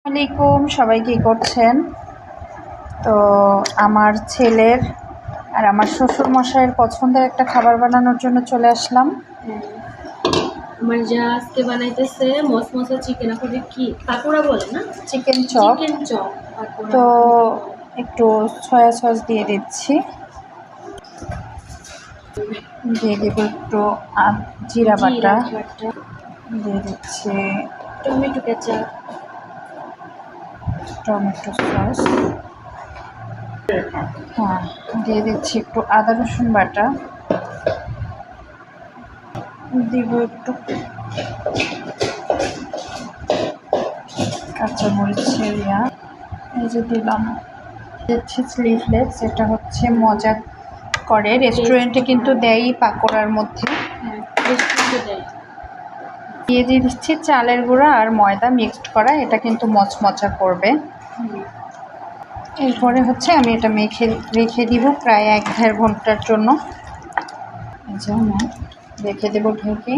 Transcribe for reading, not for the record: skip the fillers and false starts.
আসসালামাইকুম, সবাই কি করছেন? তো আমার ছেলের আর আমার শ্বশুর মশাইয়ের পছন্দের একটা খাবার বানানোর জন্য চলে আসলাম। আমার যা আজকে বানাইতেছে মসমসা চিকেন, আপনাদের কি পাকোড়া বলে না? Chicken chop. চিকেন চপ তো পাকোড়া। একটু সয়া সস দিয়ে দিচ্ছি, দিয়ে দেবো একটু জিরা বাটা, দিয়ে দিচ্ছি টমেটো কেচাপ, টমেটো সস, হ্যাঁ দিয়ে দিচ্ছি একটু আদা রসুন বাটা, দিব একটু কাঁচামরিচের এই যে দিলাম, দিচ্ছি চিলি ফ্লেক্স। এটা হচ্ছে মজা করে, রেস্টুরেন্টে কিন্তু দেয়ই পাকোড়ার মধ্যে। দিয়ে দিচ্ছি চালের গুঁড়া আর ময়দা মিক্সড করা, এটা কিন্তু মচমচা করবে। এরপরে হচ্ছে আমি এটা রেখে দিব প্রায় 1-1.5 ঘন্টার জন্য। রেখে দেবো ঢেকে।